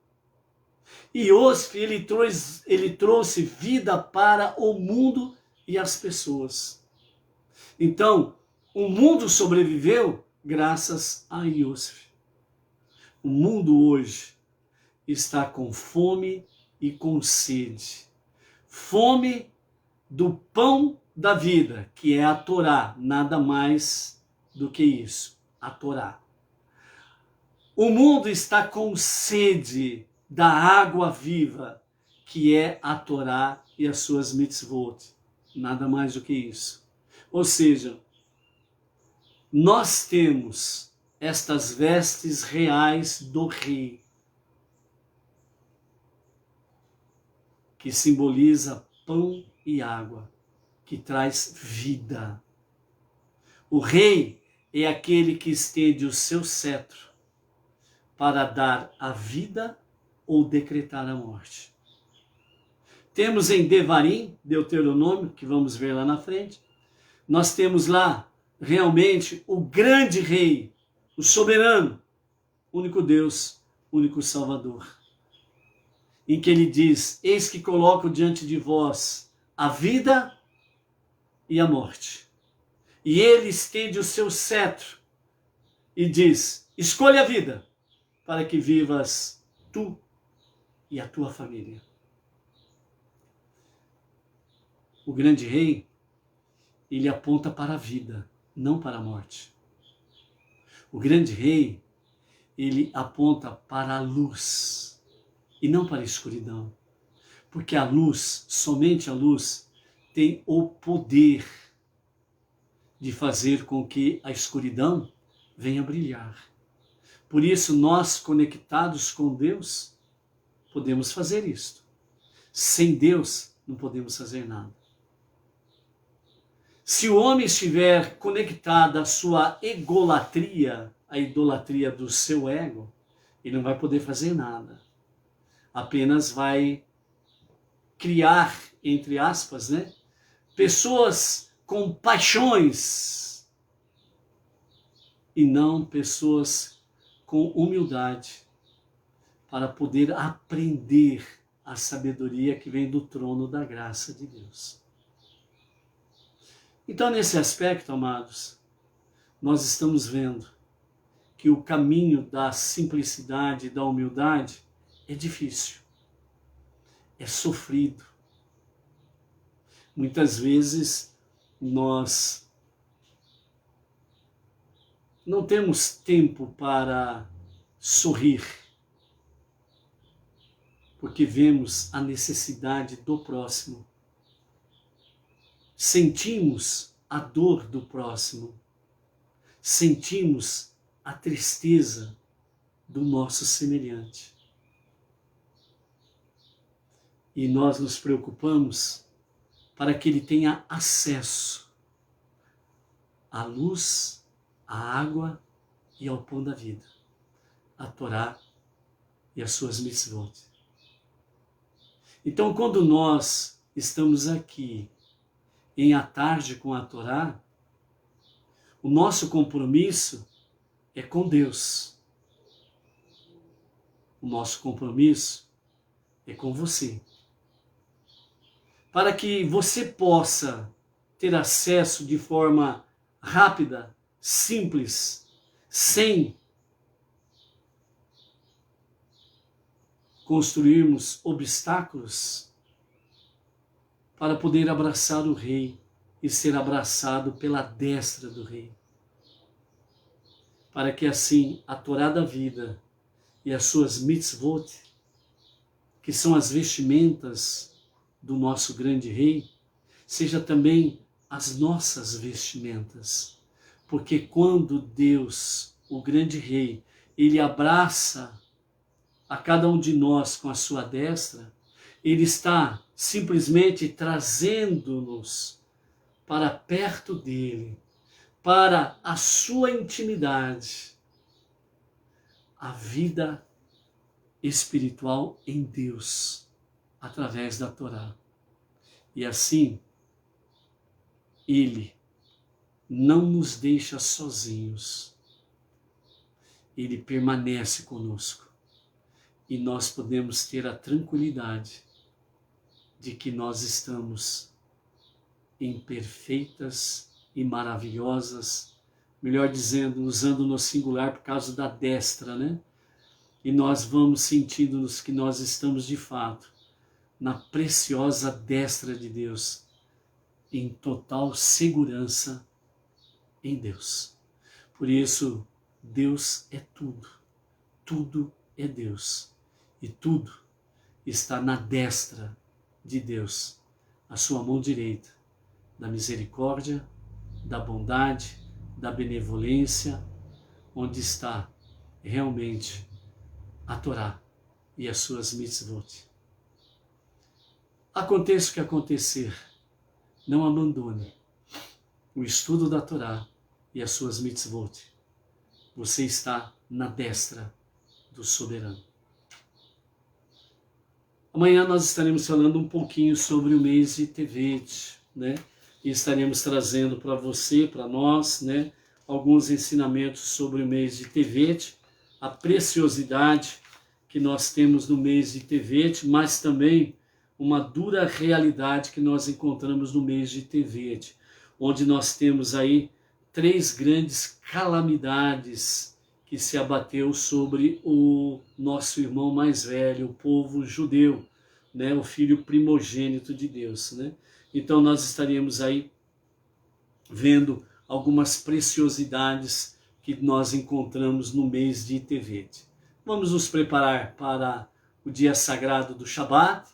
Iosif, ele trouxe vida para o mundo e as pessoas. Então, o mundo sobreviveu graças a Iosif. O mundo hoje está com fome e com sede. Fome do pão da vida, que é a Torá, nada mais do que isso, a Torá. O mundo está com sede da água viva, que é a Torá e as suas mitzvot, nada mais do que isso. Ou seja, nós temos estas vestes reais do rei, que simboliza pão e água, que traz vida. O rei é aquele que estende o seu cetro para dar a vida ou decretar a morte. Temos em Devarim, Deuteronômio, que vamos ver lá na frente, nós temos lá realmente o grande rei, o soberano, único Deus, único Salvador, em que ele diz: eis que coloco diante de vós a vida e a morte. E ele estende o seu cetro e diz: escolha a vida, para que vivas tu e a tua família. O grande rei, ele aponta para a vida, não para a morte. O grande rei, ele aponta para a luz e não para a escuridão. Porque a luz, somente a luz, tem o poder de fazer com que a escuridão venha brilhar. Por isso, nós, conectados com Deus, podemos fazer isto. Sem Deus, não podemos fazer nada. Se o homem estiver conectado à sua egolatria, a idolatria do seu ego, ele não vai poder fazer nada. Apenas vai criar, entre aspas, né, pessoas com paixões e não pessoas com humildade para poder aprender a sabedoria que vem do trono da graça de Deus. Então, nesse aspecto, amados, nós estamos vendo que o caminho da simplicidade e da humildade é difícil, é sofrido. Muitas vezes nós não temos tempo para sorrir, porque vemos a necessidade do próximo. Sentimos a dor do próximo, sentimos a tristeza do nosso semelhante. E nós nos preocupamos para que ele tenha acesso à luz, à água e ao pão da vida, a Torá e as suas mitzvot. Então, quando nós estamos aqui em A Tarde com a Torá, o nosso compromisso é com Deus. O nosso compromisso é com você. Para que você possa ter acesso de forma rápida, simples, sem construirmos obstáculos, para poder abraçar o Rei e ser abraçado pela destra do Rei. Para que assim a Torá da vida e as suas mitzvot, que são as vestimentas do nosso grande Rei, seja também as nossas vestimentas. Porque quando Deus, o grande Rei, ele abraça a cada um de nós com a sua destra, Ele está simplesmente trazendo-nos para perto dele, para a sua intimidade, a vida espiritual em Deus, através da Torá. E assim, Ele não nos deixa sozinhos. Ele permanece conosco. E nós podemos ter a tranquilidade de que nós estamos em perfeitas e maravilhosas, melhor dizendo, usando no singular por causa da destra, né? E nós vamos sentindo-nos que nós estamos de fato na preciosa destra de Deus, em total segurança em Deus. Por isso, Deus é tudo, tudo é Deus, e tudo está na destra de Deus, a sua mão direita, da misericórdia, da bondade, da benevolência, onde está realmente a Torá e as suas mitzvot. Aconteça o que acontecer, não abandone o estudo da Torá e as suas mitzvot. Você está na destra do soberano. Amanhã nós estaremos falando um pouquinho sobre o mês de Tevet, né? E estaremos trazendo para você, para nós, né, alguns ensinamentos sobre o mês de Tevet, a preciosidade que nós temos no mês de Tevet, mas também uma dura realidade que nós encontramos no mês de Tevet, onde nós temos aí 3 grandes calamidades que se abateu sobre o nosso irmão mais velho, o povo judeu, né, o filho primogênito de Deus, né? Então nós estaríamos aí vendo algumas preciosidades que nós encontramos no mês de Tevet. Vamos nos preparar para o dia sagrado do Shabat.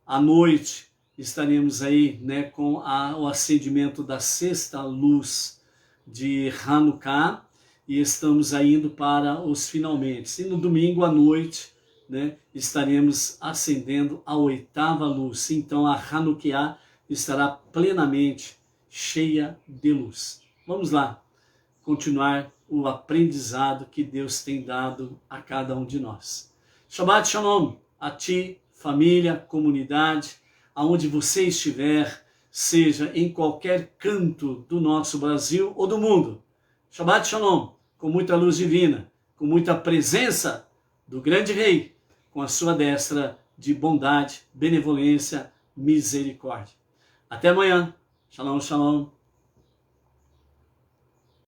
À noite estaremos aí, né, com o acendimento da 6ª luz de Hanukkah, e estamos aí indo para os finalmente. E no domingo à noite, né, estaremos acendendo a 8ª luz. Então a Hanukkah estará plenamente cheia de luz. Vamos lá, continuar o aprendizado que Deus tem dado a cada um de nós. Shabbat Shalom a ti, família, comunidade, aonde você estiver, seja em qualquer canto do nosso Brasil ou do mundo. Shabbat Shalom, com muita luz divina, com muita presença do grande Rei, com a sua destra de bondade, benevolência, misericórdia. Até amanhã. Shalom, shalom.